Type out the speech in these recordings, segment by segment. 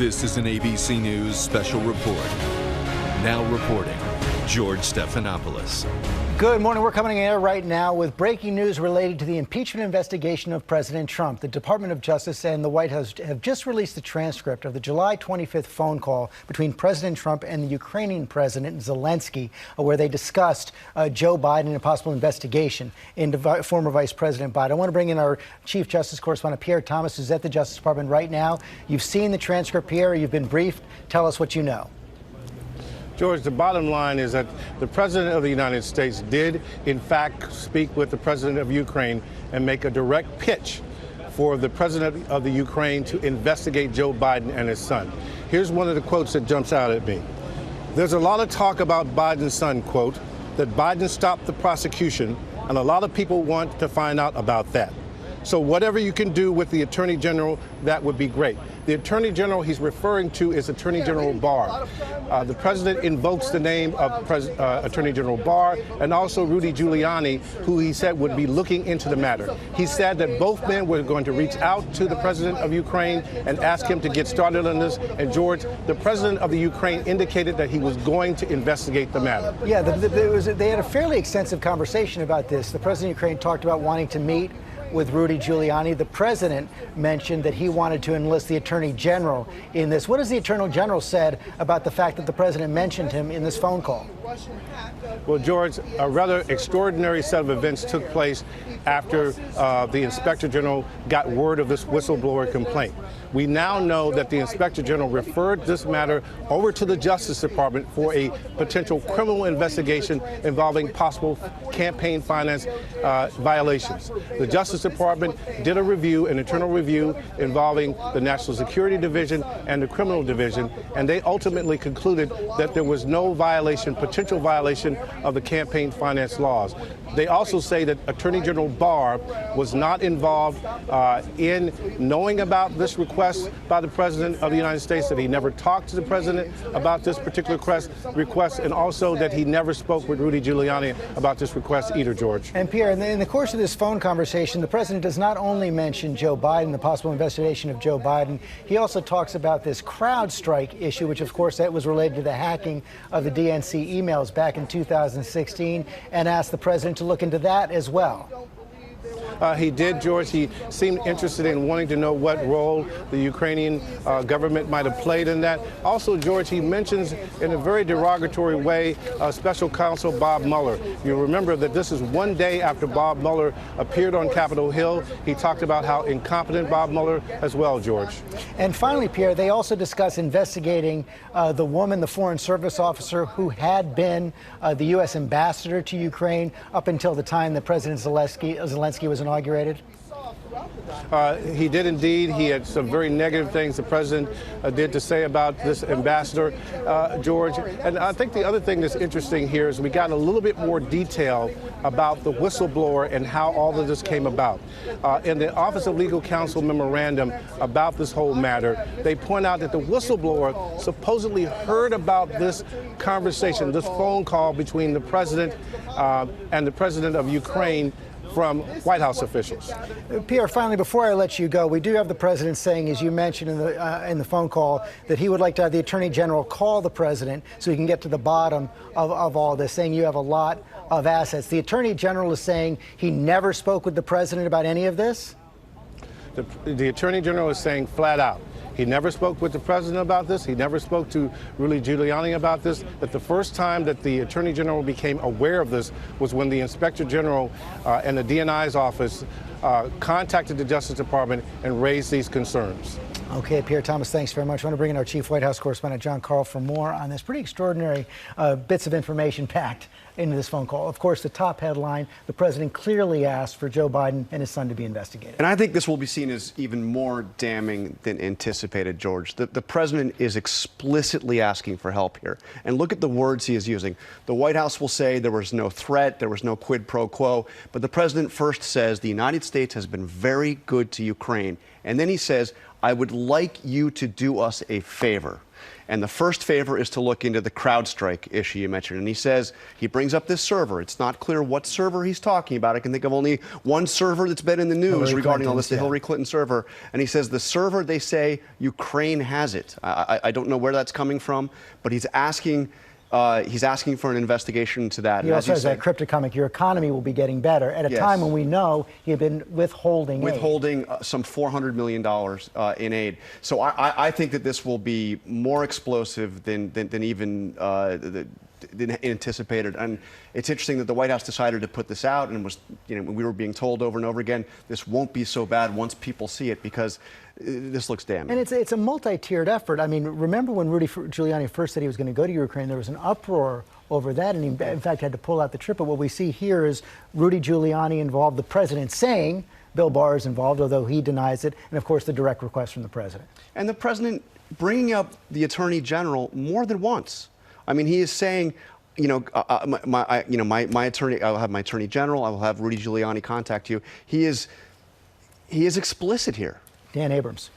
This is an ABC News special report. Now reporting, George Stephanopoulos. Good morning. We're coming in right now with breaking news related to the impeachment investigation of President Trump. The Department of Justice and the White House have just released the transcript of the July 25th phone call between President Trump and the Ukrainian President Zelensky, where they discussed Joe Biden and a possible investigation into former Vice President Biden. I want to bring in our Chief Justice Correspondent, Pierre Thomas, who's at the Justice Department right now. You've seen the transcript, Pierre. You've been briefed. Tell us what you know. George, the bottom line is that the President of the United States did, in fact, speak with the President of Ukraine and make a direct pitch for the President of the Ukraine to investigate Joe Biden and his son. Here's one of the quotes that jumps out at me. There's a lot of talk about Biden's son, quote, that Biden stopped the prosecution, and a lot of people want to find out about that. So whatever you can do with the Attorney General, that would be great. The Attorney General he's referring to is Attorney General Barr. The President invokes the name of Attorney General Barr and also Rudy Giuliani, who he said would be looking into the matter. He said that both men were going to reach out to the President of Ukraine and ask him to get started on this. And George, the President of the Ukraine indicated that he was going to investigate the matter. Yeah, they had a fairly extensive conversation about this. The President of Ukraine talked about wanting to meet with Rudy Giuliani. The president mentioned that he wanted to enlist the Attorney General in this. What has the Attorney General said about the fact that the president mentioned him in this phone call? Well, George, a rather extraordinary set of events took place after the Inspector General got word of this whistleblower complaint. We now know that the Inspector General referred this matter over to the Justice Department for a potential criminal investigation involving possible campaign finance violations. The Justice Department did a review, an internal review involving the National Security Division and the Criminal Division, and they ultimately concluded that there was no violation, potential violation of the campaign finance laws. They also say that Attorney General Barr was not involved in knowing about this request by the President of the United States, that he never talked to the President about this particular request, and also that he never spoke with Rudy Giuliani about this request either, George. And Pierre, in the course of this phone conversation, the President does not only mention Joe Biden, the possible investigation of Joe Biden, he also talks about this CrowdStrike issue, which of course that was related to the hacking of the DNC emails back in 2016, and asked the President to look into that as well. He did, George. He seemed interested in wanting to know what role the Ukrainian government might have played in that. Also, George, he mentions in a very derogatory way Special Counsel Bob Mueller. You remember that this is one day after Bob Mueller appeared on Capitol Hill. He talked about how incompetent Bob Mueller as well, George. And finally, Pierre, they also discuss investigating the woman, the Foreign Service officer, who had been the U.S. ambassador to Ukraine up until the time that President Zelensky was inaugurated. He did indeed. He had some very negative things the president did to say about this ambassador, George. And I think the other thing that's interesting here is we got a little bit more detail about the whistleblower and how all of this came about. In the Office of Legal Counsel memorandum about this whole matter, they point out that the whistleblower supposedly heard about this conversation, this phone call between the president and the president of Ukraine from White House officials. Pierre, finally, before I let you go, we do have the president saying, as you mentioned in the phone call, that he would like to have the Attorney General call the president so he can get to the bottom of all this, saying you have a lot of assets. The Attorney General is saying he never spoke with the president about any of this? The Attorney General is saying flat out, he never spoke with the president about this. He never spoke to Rudy Giuliani about this. That the first time that the Attorney General became aware of this was when the Inspector General and the DNI's office contacted the Justice Department and raised these concerns. Okay, Pierre Thomas, thanks very much. I want to bring in our Chief White House Correspondent, John Karl, for more on this pretty extraordinary bits of information packed into this phone call. Of course, the top headline, the president clearly asked for Joe Biden and his son to be investigated. And I think this will be seen as even more damning than anticipated, George. The president is explicitly asking for help here. And look at the words he is using. The White House will say there was no threat, there was no quid pro quo. But the president first says the United States has been very good to Ukraine. And then he says, I would like you to do us a favor. And the first favor is to look into the CrowdStrike issue you mentioned. And he says, he brings up this server. It's not clear what server he's talking about. I can think of only one server that's been in the news regarding all this, the Hillary Clinton server. And he says the server, they say Ukraine has it. I don't know where that's coming from, but he's asking for an investigation into that. He also has that cryptic comment, your economy will be getting better, at a time when we know he had been withholding some $400 million in aid. So I think that this will be more explosive than even than anticipated. And it's interesting that the White House decided to put this out, and we were being told over and over again, this won't be so bad once people see it, because this looks damning. And it's a multi-tiered effort. I mean, remember when Rudy Giuliani first said he was going to go to Ukraine, there was an uproar over that, and he in fact had to pull out the trip. But what we see here is Rudy Giuliani involved, the president saying Bill Barr is involved, although he denies it, and of course the direct request from the president. And the president bringing up the attorney general more than once. I mean, he is saying, my attorney, I'll have my attorney general, I will have Rudy Giuliani contact you. He is explicit here. Dan Abrams.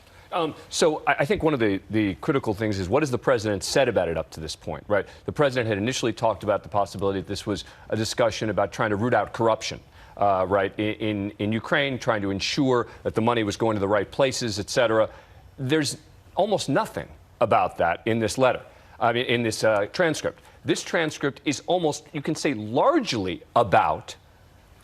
So I think one of the critical things is, what has the president said about it up to this point, right? The president had initially talked about the possibility that this was a discussion about trying to root out corruption, right, in Ukraine, trying to ensure that the money was going to the right places, et cetera. There's almost nothing about that in this letter, in this transcript. This transcript is almost, you can say, largely about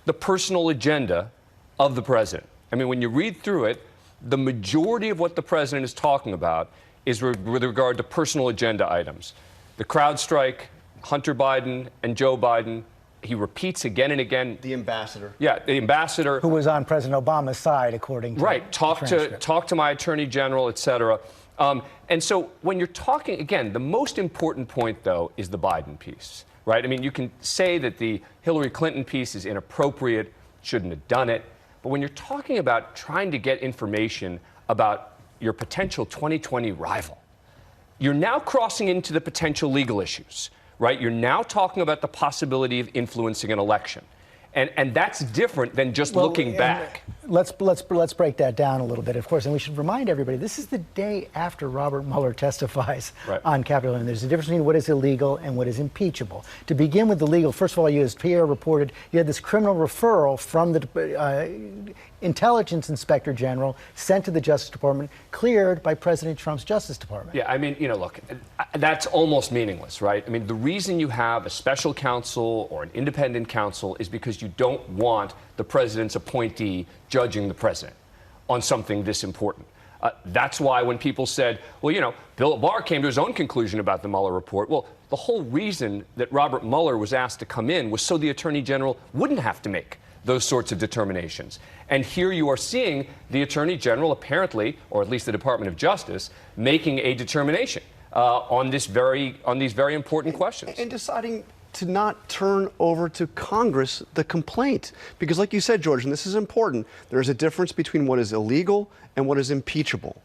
the personal agenda of the president. I mean, when you read through it, the majority of what the president is talking about is with regard to personal agenda items. The CrowdStrike, Hunter Biden and Joe Biden. He repeats again and again. The ambassador. Yeah, the ambassador. Who was on President Obama's side, according to right. Talk to my attorney general, et cetera. And so when you're talking, again, the most important point, though, is the Biden piece, right? I mean, you can say that the Hillary Clinton piece is inappropriate, shouldn't have done it. But when you're talking about trying to get information about your potential 2020 rival, you're now crossing into the potential legal issues, right? You're now talking about the possibility of influencing an election. And that's different than just looking back. Let's break that down a little bit, of course. And we should remind everybody, this is the day after Robert Mueller testifies on Capitol Hill. And there's a difference between what is illegal and what is impeachable. To begin with the legal, first of all, as Pierre reported, you had this criminal referral from the Intelligence Inspector General sent to the Justice Department, cleared by President Trump's Justice Department. Yeah, I mean, look, that's almost meaningless, right? I mean, the reason you have a special counsel or an independent counsel is because you don't want the president's appointee judging the president on something this important. That's why when people said, well, Bill Barr came to his own conclusion about the Mueller report. Well, the whole reason that Robert Mueller was asked to come in was so the attorney general wouldn't have to make those sorts of determinations. And here you are seeing the attorney general apparently, or at least the Department of Justice, making a determination on these very important questions. And deciding to not turn over to Congress the complaint. Because like you said, George, and this is important, there is a difference between what is illegal and what is impeachable.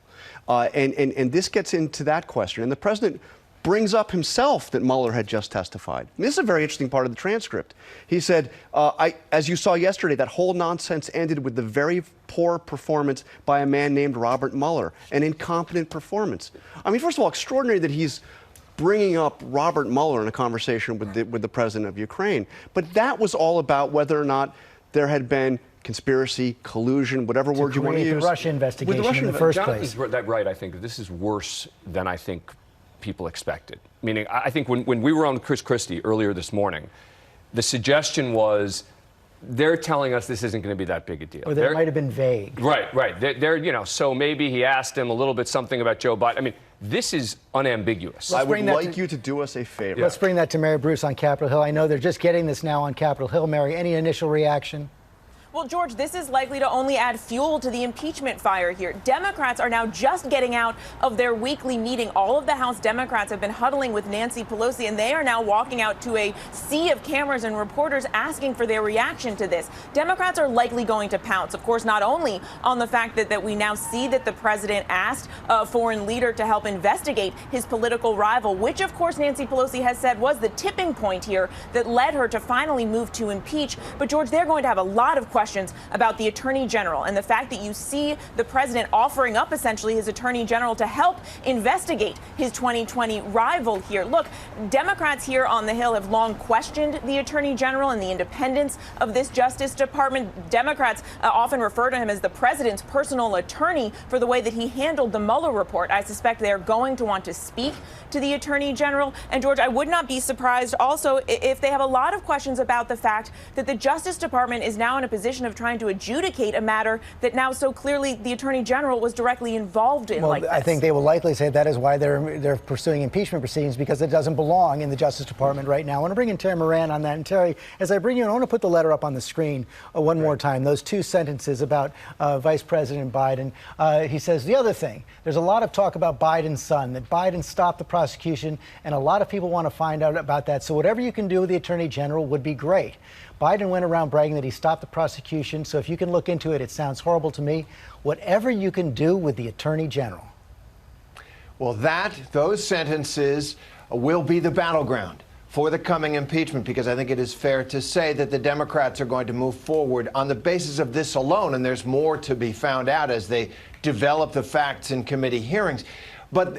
And this gets into that question. And the president brings up himself that Mueller had just testified. And this is a very interesting part of the transcript. He said, as you saw yesterday, that whole nonsense ended with the very poor performance by a man named Robert Mueller, an incompetent performance. I mean, first of all, extraordinary that he's bringing up Robert Mueller in a conversation with the president of Ukraine. But that was all about whether or not there had been conspiracy, collusion, whatever word you want to use. The Russia investigation in the first place. Jonathan's right. I think this is worse than I think people expected. Meaning, I think when we were on Chris Christie earlier this morning, the suggestion was they're telling us this isn't going to be that big a deal. Or they might have been vague. Right. So maybe he asked him a little bit something about Joe Biden. I mean, this is unambiguous. I would like you to do us a favor. Let's bring that to Mary Bruce on Capitol Hill. I know they're just getting this now on Capitol Hill. Mary, any initial reaction? Well, George, this is likely to only add fuel to the impeachment fire here. Democrats are now just getting out of their weekly meeting. All of the House Democrats have been huddling with Nancy Pelosi, and they are now walking out to a sea of cameras and reporters asking for their reaction to this. Democrats are likely going to pounce, of course, not only on the fact that we now see that the president asked a foreign leader to help investigate his political rival, which, of course, Nancy Pelosi has said was the tipping point here that led her to finally move to impeach. But, George, they're going to have a lot of questions questions about the Attorney General and the fact that you see the president offering up essentially his Attorney General to help investigate his 2020 rival here. Look, Democrats here on the Hill have long questioned the Attorney General and the independence of this Justice Department. Democrats often refer to him as the president's personal attorney for the way that he handled the Mueller report. I suspect they're going to want to speak to the Attorney General. And George, I would not be surprised also if they have a lot of questions about the fact that the Justice Department is now in a position of trying to adjudicate a matter that now so clearly the Attorney General was directly involved in. Well, like this. I think they will likely say that is why they're pursuing impeachment proceedings, because it doesn't belong in the Justice Department right now. I want to bring in Terry Moran on that. And Terry, as I bring you in, I want to put the letter up on the screen one more time. Those two sentences about Vice President Biden. He says the other thing, there's a lot of talk about Biden's son, that Biden stopped the prosecution, and a lot of people want to find out about that. So whatever you can do with the Attorney General would be great. Biden went around bragging that he stopped the prosecution. So if you can look into it, it sounds horrible to me. Whatever you can do with the Attorney General. Well, those sentences will be the battleground for the coming impeachment, because I think it is fair to say that the Democrats are going to move forward on the basis of this alone, and there's more to be found out as they develop the facts in committee hearings.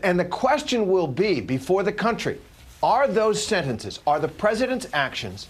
And the question will be before the country, are those sentences, are the president's actions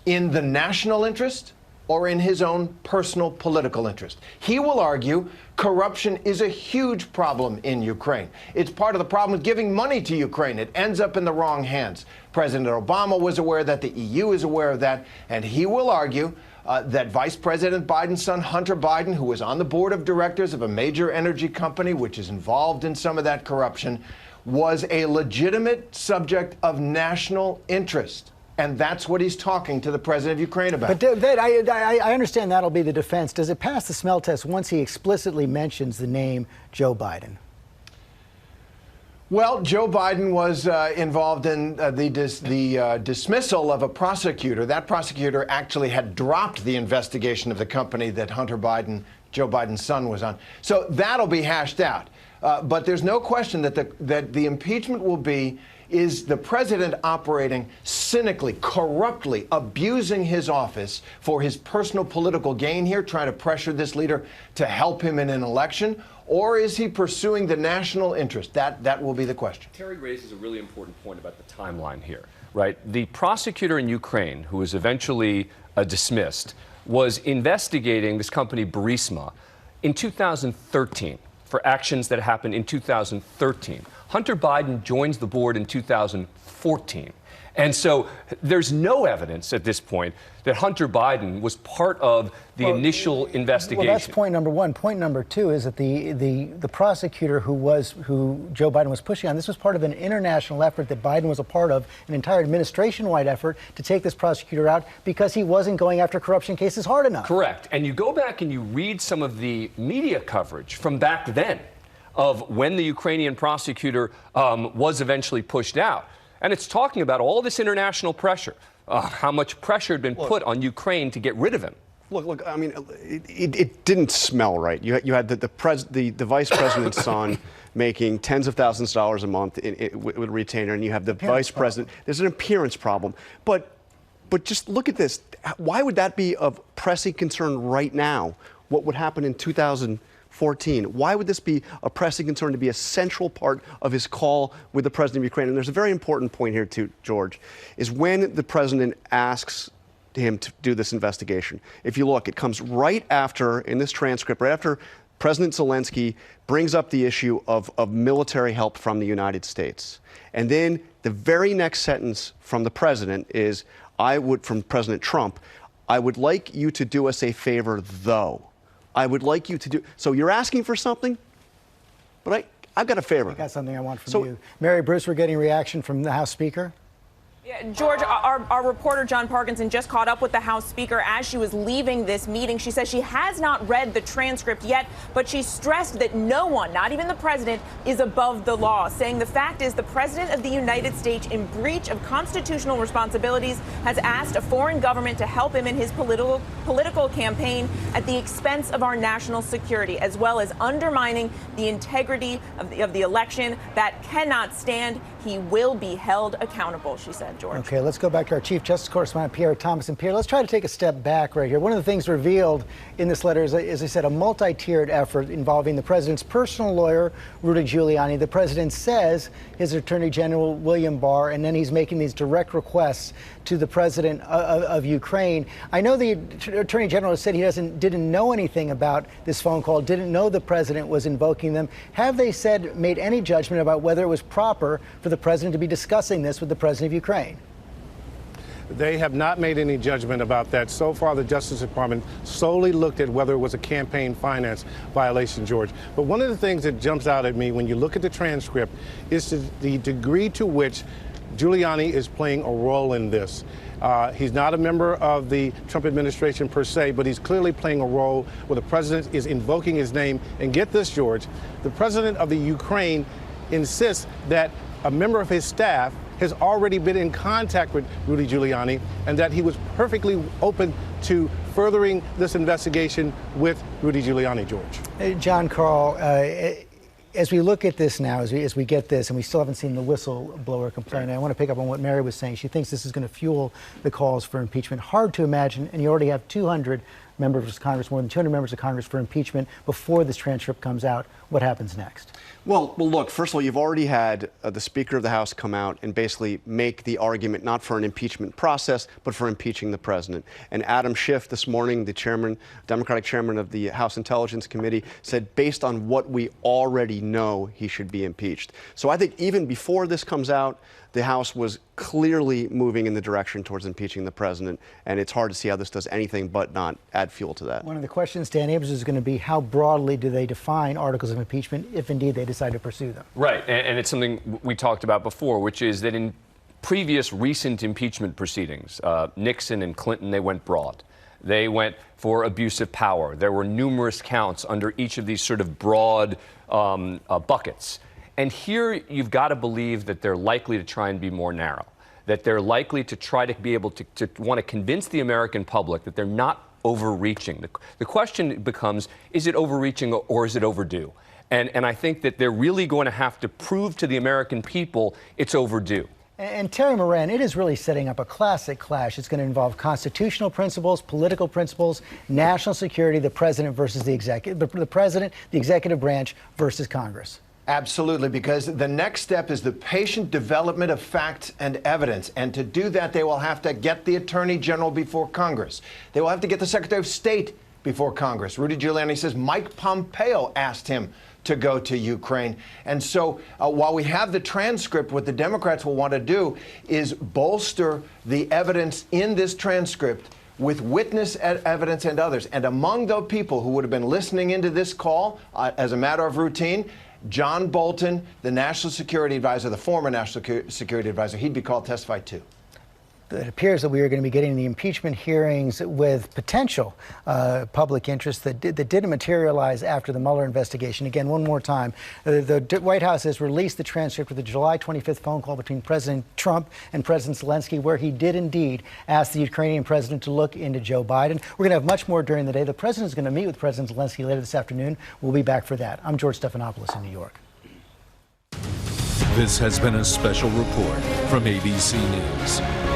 in the national interest or in his own personal political interest? He will argue corruption is a huge problem in Ukraine. It's part of the problem with giving money to Ukraine. It ends up in the wrong hands. President Obama was aware of that. The EU is aware of that. And he will argue that Vice President Biden's son, Hunter Biden, who was on the board of directors of a major energy company, which is involved in some of that corruption, was a legitimate subject of national interest. And that's what he's talking to the president of Ukraine about. But I understand that'll be the defense. Does it pass the smell test once he explicitly mentions the name Joe Biden? Well, Joe Biden was involved in the dismissal of a prosecutor. That prosecutor actually had dropped the investigation of the company that Hunter Biden, Joe Biden's son, was on. So that'll be hashed out. But there's no question that the impeachment will be, is the president operating cynically, corruptly, abusing his office for his personal political gain here, trying to pressure this leader to help him in an election? Or is he pursuing the national interest? That will be the question. Terry raises a really important point about the timeline here, right? The prosecutor in Ukraine, who was eventually dismissed, was investigating this company Burisma in 2013 for actions that happened in 2013. Hunter Biden joins the board in 2014. And so there's no evidence at this point that Hunter Biden was part of the initial investigation. Well, that's point number one. Point number two is that the prosecutor who Joe Biden was pushing on, this was part of an international effort that Biden was a part of, an entire administration-wide effort to take this prosecutor out because he wasn't going after corruption cases hard enough. Correct. And you go back and you read some of the media coverage from back then of when the Ukrainian prosecutor was eventually pushed out. And it's talking about all this international pressure, how much pressure had been put on Ukraine to get rid of him. Look, I mean, it didn't smell right. You had the vice president's son making tens of thousands of dollars a month with a retainer, and you have the vice president. There's an appearance problem. But just look at this. Why would that be of pressing concern right now? What would happen in 2014? Why would this be a pressing concern to be a central part of his call with the president of Ukraine? And there's a very important point here, too, George, is when the president asks him to do this investigation. If you look, it comes right after, in this transcript, right after President Zelensky brings up the issue of military help from the United States. And then the very next sentence from the president is, from President Trump, I would like you to do us a favor, though. I would like you to do. So you're asking for something, but I've got a favor. I got something I want from you. Mary Bruce, we're getting reaction from the House Speaker. Yeah, George, our reporter John Parkinson just caught up with the House Speaker as she was leaving this meeting. She says she has not read the transcript yet, but she stressed that no one, not even the president, is above the law, saying the fact is the president of the United States, in breach of constitutional responsibilities, has asked a foreign government to help him in his political campaign at the expense of our national security, as well as undermining the integrity of the election. That cannot stand. He will be held accountable, she said. George. Okay, let's go back to our Chief Justice Correspondent, Pierre Thomas. And Pierre, let's try to take a step back right here. One of the things revealed in this letter is, as I said, a multi-tiered effort involving the president's personal lawyer, Rudy Giuliani. The president says his Attorney General, William Barr, and then he's making these direct requests to the president of Ukraine. I know the Attorney General has said he didn't know anything about this phone call, didn't know the president was invoking them. Have they made any judgment about whether it was proper for the president to be discussing this with the president of Ukraine? They have not made any judgment about that. So far, the Justice Department solely looked at whether it was a campaign finance violation, George. But one of the things that jumps out at me when you look at the transcript is the degree to which Giuliani is playing a role in this. He's not a member of the Trump administration per se, but he's clearly playing a role where the president is invoking his name. And get this, George, the president of the Ukraine insists that a member of his staff has already been in contact with Rudy Giuliani and that he was perfectly open to furthering this investigation with Rudy Giuliani, George. John Carl, as we look at this now, as we get this, and we still haven't seen the whistleblower complaint, I want to pick up on what Mary was saying. She thinks this is going to fuel the calls for impeachment. Hard to imagine, and you already have 200 members of Congress, more than 200 members of Congress for impeachment before this transcript comes out. What happens next? Well, look, first of all, you've already had the Speaker of the House come out and basically make the argument not for an impeachment process, but for impeaching the president. And Adam Schiff this morning, the Democratic chairman of the House Intelligence Committee, said based on what we already know, he should be impeached. So I think even before this comes out, the House was clearly moving in the direction towards impeaching the president, and it's hard to see how this does anything but not add fuel to that. One of the questions, Dan Abrams, is going to be how broadly do they define articles of impeachment if indeed they decide to pursue them? Right, and it's something we talked about before, which is that in previous recent impeachment proceedings, Nixon and Clinton, they went broad. They went for abuse of power. There were numerous counts under each of these sort of broad buckets. And here you've got to believe that they're likely to try and be more narrow, that they're likely to try to be able to want to convince the American public that they're not overreaching. The question becomes, is it overreaching or is it overdue? And I think that they're really going to have to prove to the American people it's overdue. And Terry Moran, it is really setting up a classic clash. It's going to involve constitutional principles, political principles, national security, the president versus the executive, the president, the executive branch versus Congress. Absolutely, because the next step is the patient development of facts and evidence. And to do that, they will have to get the Attorney General before Congress. They will have to get the Secretary of State before Congress. Rudy Giuliani says Mike Pompeo asked him to go to Ukraine. And so while we have the transcript, what the Democrats will want to do is bolster the evidence in this transcript with witness evidence and others. And among those people who would have been listening into this call as a matter of routine, John Bolton, the National Security Advisor, the former National Security Advisor, he'd be called to testify too. It appears that we are going to be getting the impeachment hearings with potential public interest that didn't materialize after the Mueller investigation. Again, one more time, the White House has released the transcript of the July 25th phone call between President Trump and President Zelensky, where he did indeed ask the Ukrainian president to look into Joe Biden. We're going to have much more during the day. The president is going to meet with President Zelensky later this afternoon. We'll be back for that. I'm George Stephanopoulos in New York. This has been a special report from ABC News.